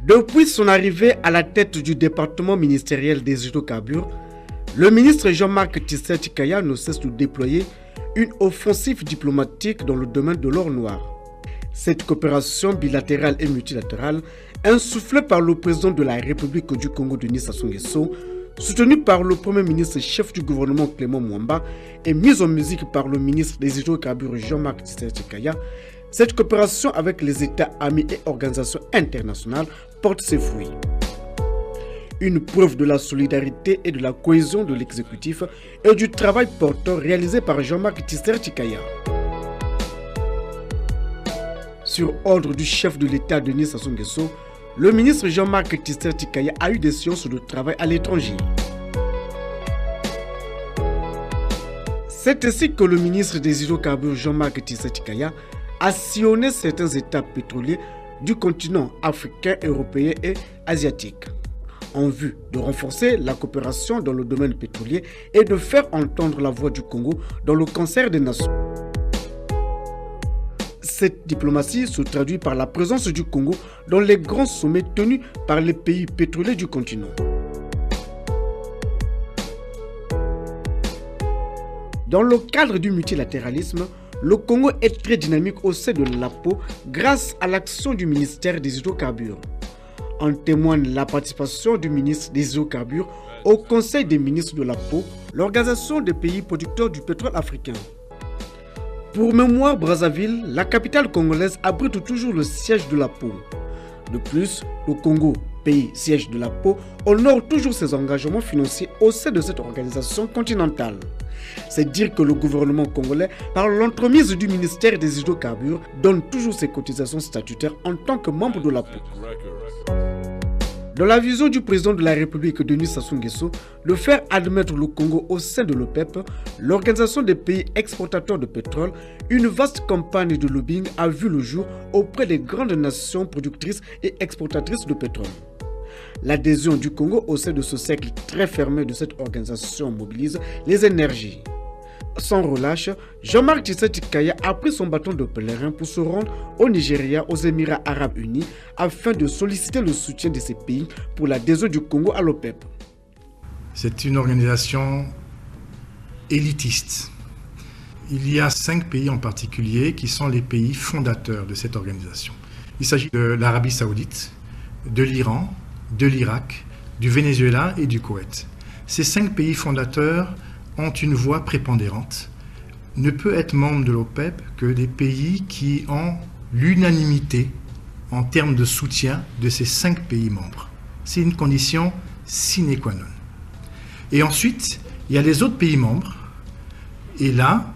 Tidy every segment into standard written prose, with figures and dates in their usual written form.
Depuis son arrivée à la tête du département ministériel des hydrocarbures, le ministre Jean-Marc Tshisekedi Kaya ne cesse de déployer une offensive diplomatique dans le domaine de l'or noir. Cette coopération bilatérale et multilatérale, insufflée par le président de la République du Congo, Denis Sassou Nguesso, soutenue par le premier ministre chef du gouvernement Clément Mwamba et mise en musique par le ministre des hydrocarbures Jean-Marc Tshisekedi Kaya, cette coopération avec les États amis et organisations internationales porte ses fruits. Une preuve de la solidarité et de la cohésion de l'exécutif et du travail porteur réalisé par Jean-Marc Tshisekedi Kaya. Sur ordre du chef de l'État Denis Sassou Nguesso, le ministre Jean-Marc Tshisekedi Kaya a eu des séances de travail à l'étranger. C'est ainsi que le ministre des hydrocarbures Jean-Marc Tshisekedi Kaya a sillonné certains États pétroliers du continent africain, européen et asiatique, en vue de renforcer la coopération dans le domaine pétrolier et de faire entendre la voix du Congo dans le concert des nations. Cette diplomatie se traduit par la présence du Congo dans les grands sommets tenus par les pays pétroliers du continent. Dans le cadre du multilatéralisme, le Congo est très dynamique au sein de l'APO grâce à l'action du ministère des hydrocarbures. En témoigne la participation du ministre des hydrocarbures au Conseil des ministres de l'APO, l'organisation des pays producteurs du pétrole africain. Pour mémoire, Brazzaville, la capitale congolaise, abrite toujours le siège de l'APO. De plus, le Congo, pays siège de l'APO, honore toujours ses engagements financiers au sein de cette organisation continentale. C'est dire que le gouvernement congolais, par l'entremise du ministère des hydrocarbures, donne toujours ses cotisations statutaires en tant que membre de l'APO. Dans la vision du président de la République Denis Sassou Nguesso de faire admettre le Congo au sein de l'OPEP, l'organisation des pays exportateurs de pétrole, une vaste campagne de lobbying a vu le jour auprès des grandes nations productrices et exportatrices de pétrole. L'adhésion du Congo au sein de ce cercle très fermé de cette organisation mobilise les énergies. Sans relâche, Jean-Marc Tshisekedi Kaya a pris son bâton de pèlerin pour se rendre au Nigeria, aux Émirats Arabes Unis, afin de solliciter le soutien de ces pays pour l'adhésion du Congo à l'OPEP. C'est une organisation élitiste. Il y a 5 pays en particulier qui sont les pays fondateurs de cette organisation. Il s'agit de l'Arabie Saoudite, de l'Iran, de l'Irak, du Venezuela et du Koweït. Ces 5 pays fondateurs ont une voix prépondérante. Ne peut être membre de l'OPEP que des pays qui ont l'unanimité en termes de soutien de ces 5 pays membres. C'est une condition sine qua non. Et ensuite, il y a les autres pays membres. Et là,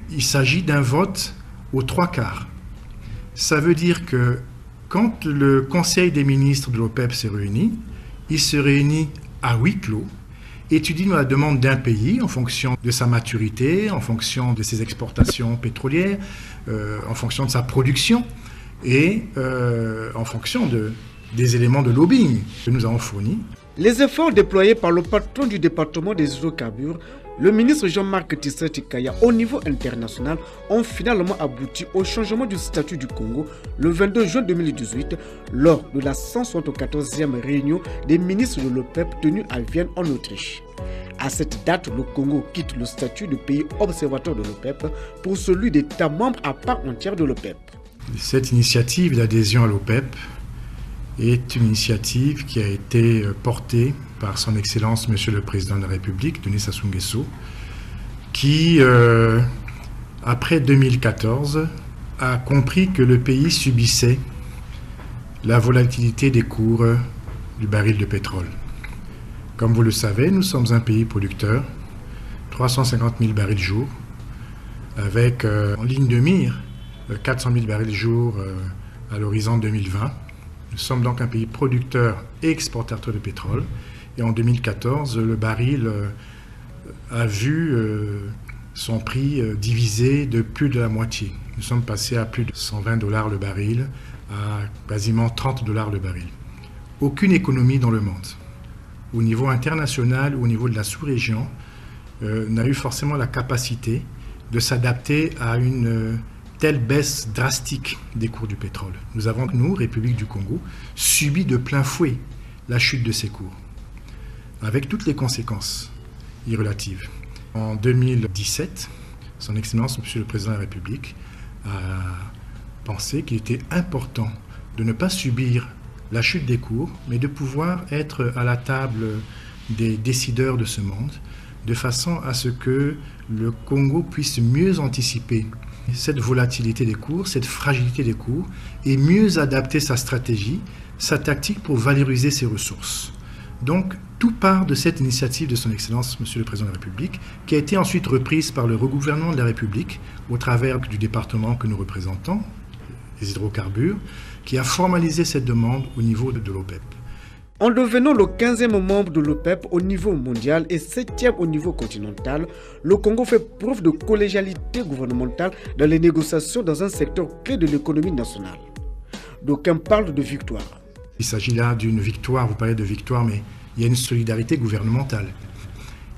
il s'agit d'un vote aux 3/4. Ça veut dire que quand le Conseil des ministres de l'OPEP se réunit, il se réunit à huis clos, étudie la demande d'un pays en fonction de sa maturité, en fonction de ses exportations pétrolières, en fonction de sa production et en fonction des éléments de lobbying que nous avons fournis. Les efforts déployés par le patron du département des hydrocarbures, le ministre Jean-Marc Tshisekedi Kaya, au niveau international, ont finalement abouti au changement du statut du Congo le 22 juin 2018 lors de la 174e réunion des ministres de l'OPEP tenue à Vienne en Autriche. À cette date, le Congo quitte le statut de pays observateur de l'OPEP pour celui d'État membre à part entière de l'OPEP. Cette initiative d'adhésion à l'OPEP est une initiative qui a été portée par son Excellence Monsieur le Président de la République, Denis Sassou Nguesso, qui, après 2014, a compris que le pays subissait la volatilité des cours du baril de pétrole. Comme vous le savez, nous sommes un pays producteur, 350 000 barils jour, avec en ligne de mire 400 000 barils jour à l'horizon 2020. Nous sommes donc un pays producteur et exportateur de pétrole. Et en 2014, le baril a vu son prix divisé de plus de la moitié. Nous sommes passés à plus de $120 le baril, à quasiment $30 le baril. Aucune économie dans le monde, au niveau international ou au niveau de la sous-région, n'a eu forcément la capacité de s'adapter à une telle baisse drastique des cours du pétrole. Nous avons, nous, République du Congo, subi de plein fouet la chute de ces cours, avec toutes les conséquences y relatives. En 2017, Son Excellence, Monsieur le Président de la République, a pensé qu'il était important de ne pas subir la chute des cours, mais de pouvoir être à la table des décideurs de ce monde, de façon à ce que le Congo puisse mieux anticiper cette volatilité des cours, cette fragilité des cours, et mieux adapter sa stratégie, sa tactique pour valoriser ses ressources. Donc, tout part de cette initiative de Son Excellence, Monsieur le Président de la République, qui a été ensuite reprise par le regouvernement de la République, au travers du département que nous représentons, les hydrocarbures, qui a formalisé cette demande au niveau de l'OPEP. En devenant le 15e membre de l'OPEP au niveau mondial et 7e au niveau continental, le Congo fait preuve de collégialité gouvernementale dans les négociations dans un secteur clé de l'économie nationale. D'aucuns parlent de victoire. Il s'agit là d'une victoire, vous parlez de victoire, mais il y a une solidarité gouvernementale.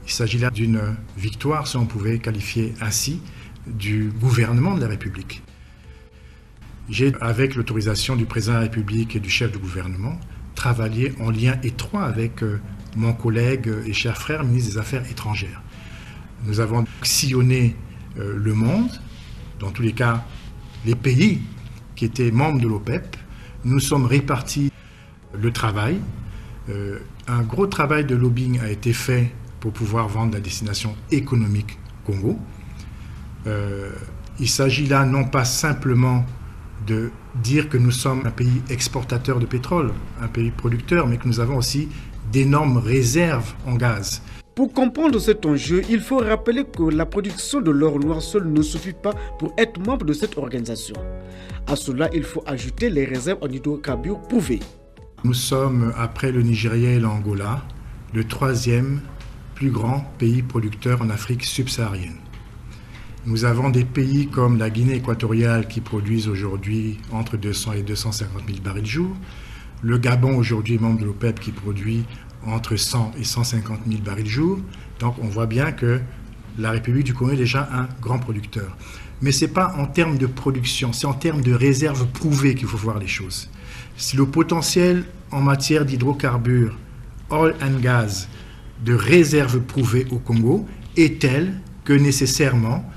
Il s'agit là d'une victoire, si on pouvait qualifier ainsi, du gouvernement de la République. J'ai, avec l'autorisation du président de la République et du chef du gouvernement, travaillé en lien étroit avec mon collègue et cher frère, ministre des Affaires étrangères. Nous avons sillonné le monde, dans tous les cas, les pays qui étaient membres de l'OPEP. Nous sommes répartis le travail. Un gros travail de lobbying a été fait pour pouvoir vendre la destination économique Congo. Il s'agit là non pas simplement de dire que nous sommes un pays exportateur de pétrole, un pays producteur, mais que nous avons aussi d'énormes réserves en gaz. Pour comprendre cet enjeu, il faut rappeler que la production de l'or noir seul ne suffit pas pour être membre de cette organisation. À cela, il faut ajouter les réserves en hydrocarbures prouvées. Nous sommes, après le Nigeria et l'Angola, le 3e plus grand pays producteur en Afrique subsaharienne. Nous avons des pays comme la Guinée équatoriale qui produisent aujourd'hui entre 200 et 250 000 barils jour. Le Gabon aujourd'hui membre de l'OPEP qui produit entre 100 et 150 000 barils jour. Donc on voit bien que la République du Congo est déjà un grand producteur. Mais ce n'est pas en termes de production, c'est en termes de réserves prouvées qu'il faut voir les choses. Si le potentiel en matière d'hydrocarbures, oil and gas, de réserves prouvées au Congo est tel que nécessairement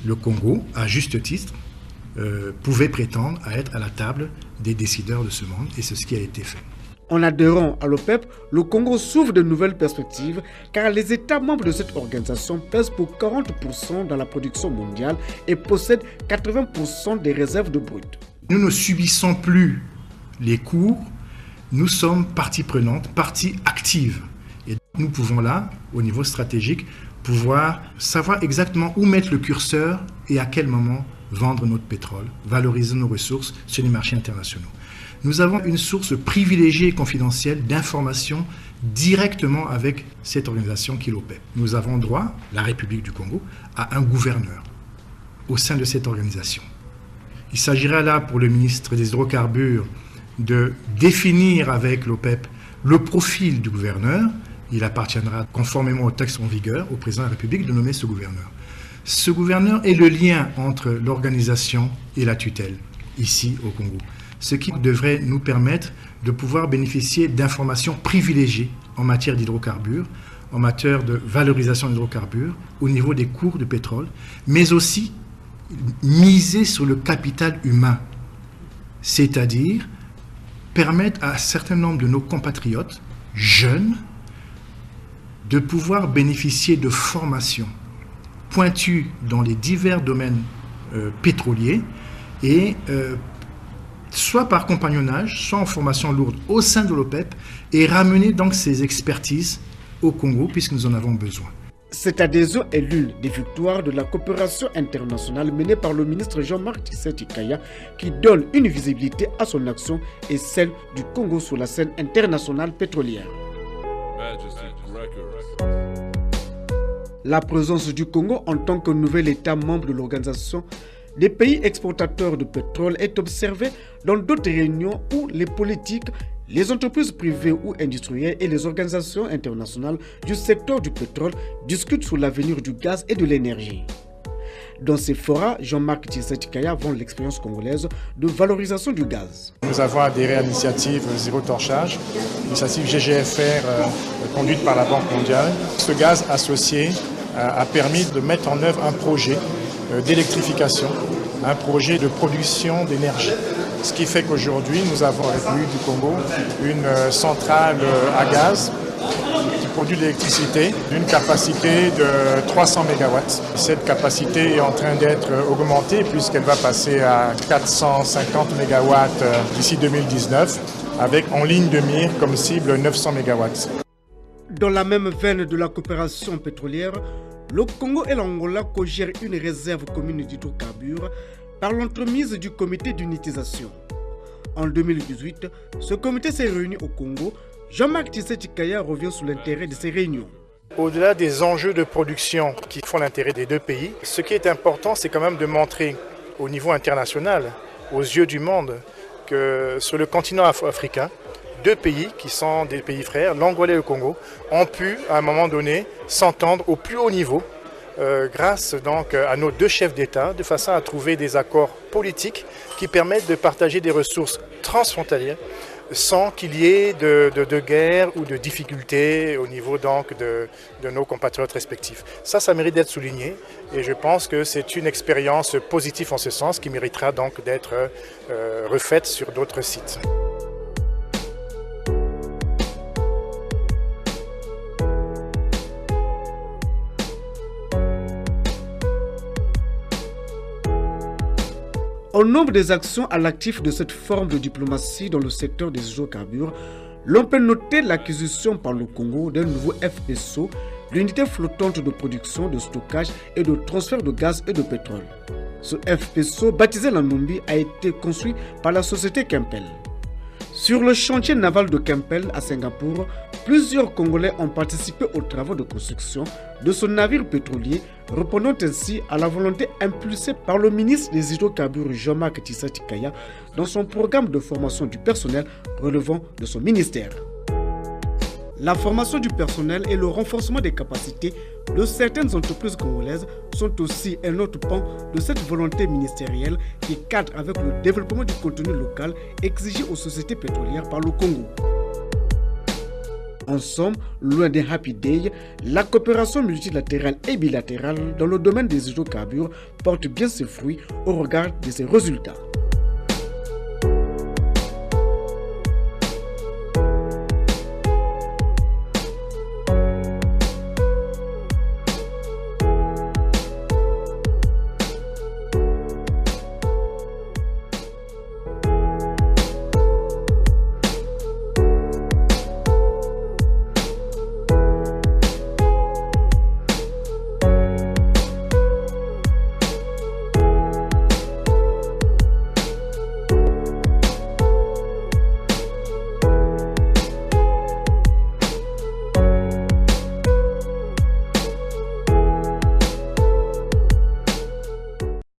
le Congo, à juste titre, pouvait prétendre à être à la table des décideurs de ce monde, et c'est ce qui a été fait. En adhérant à l'OPEP, le Congo s'ouvre de nouvelles perspectives car les États membres de cette organisation pèsent pour 40% dans la production mondiale et possèdent 80% des réserves de brut. Nous ne subissons plus les cours, nous sommes partie prenante, partie active. Et nous pouvons là, au niveau stratégique, pouvoir savoir exactement où mettre le curseur et à quel moment vendre notre pétrole, valoriser nos ressources sur les marchés internationaux. Nous avons une source privilégiée et confidentielle d'informations directement avec cette organisation qui est l'OPEP. Nous avons droit, la République du Congo, à un gouverneur au sein de cette organisation. Il s'agira là pour le ministre des Hydrocarbures de définir avec l'OPEP le profil du gouverneur. Il appartiendra, conformément au texte en vigueur, au président de la République de nommer ce gouverneur. Ce gouverneur est le lien entre l'organisation et la tutelle, ici au Congo. Ce qui devrait nous permettre de pouvoir bénéficier d'informations privilégiées en matière d'hydrocarbures, en matière de valorisation d'hydrocarbures, au niveau des cours de pétrole, mais aussi miser sur le capital humain, c'est-à-dire permettre à un certain nombre de nos compatriotes jeunes de pouvoir bénéficier de formations pointues dans les divers domaines pétroliers et soit par compagnonnage, soit en formation lourde au sein de l'OPEP et ramener donc ces expertises au Congo puisque nous en avons besoin. Cette adhésion est l'une des victoires de la coopération internationale menée par le ministre Jean-Marc Tshisekedi Kaya qui donne une visibilité à son action et celle du Congo sur la scène internationale pétrolière. La présence du Congo en tant que nouvel État membre de l'organisation des pays exportateurs de pétrole est observée dans d'autres réunions où les politiques, les entreprises privées ou industrielles et les organisations internationales du secteur du pétrole discutent sur l'avenir du gaz et de l'énergie. Dans ces forats, Jean-Marc Tshisekedi vend l'expérience congolaise de valorisation du gaz. Nous avons adhéré à l'initiative Zéro Torchage, l'initiative GGFR conduite par la Banque mondiale. Ce gaz associé a permis de mettre en œuvre un projet d'électrification, un projet de production d'énergie. Ce qui fait qu'aujourd'hui, nous avons, avec l'U du Congo, une centrale à gaz qui produit de l'électricité d'une capacité de 300 MW. Cette capacité est en train d'être augmentée puisqu'elle va passer à 450 MW d'ici 2019, avec en ligne de mire comme cible 900 MW. Dans la même veine de la coopération pétrolière, le Congo et l'Angola cogèrent une réserve commune d'hydrocarbures par l'entremise du comité d'unitisation. En 2018, ce comité s'est réuni au Congo. Jean-Marc Tshisekedi revient sur l'intérêt de ces réunions. Au-delà des enjeux de production qui font l'intérêt des deux pays, ce qui est important, c'est quand même de montrer au niveau international, aux yeux du monde, que sur le continent africain, deux pays qui sont des pays frères, l'Angola et le Congo, ont pu à un moment donné s'entendre au plus haut niveau grâce donc à nos deux chefs d'État, de façon à trouver des accords politiques qui permettent de partager des ressources transfrontalières sans qu'il y ait de guerre ou de difficultés au niveau donc de nos compatriotes respectifs. Ça mérite d'être souligné et je pense que c'est une expérience positive en ce sens qui méritera donc d'être refaite sur d'autres sites. Au nombre des actions à l'actif de cette forme de diplomatie dans le secteur des hydrocarbures, l'on peut noter l'acquisition par le Congo d'un nouveau FPSO, l'unité flottante de production, de stockage et de transfert de gaz et de pétrole. Ce FPSO, baptisé la Numbi, a été construit par la société Kempel. Sur le chantier naval de Kempel à Singapour, plusieurs Congolais ont participé aux travaux de construction de ce navire pétrolier, répondant ainsi à la volonté impulsée par le ministre des Hydrocarbures Jean-Marc Tshisekedi dans son programme de formation du personnel relevant de son ministère. La formation du personnel et le renforcement des capacités de certaines entreprises congolaises sont aussi un autre pan de cette volonté ministérielle qui cadre avec le développement du contenu local exigé aux sociétés pétrolières par le Congo. En somme, loin des happy days, la coopération multilatérale et bilatérale dans le domaine des hydrocarbures porte bien ses fruits au regard de ses résultats.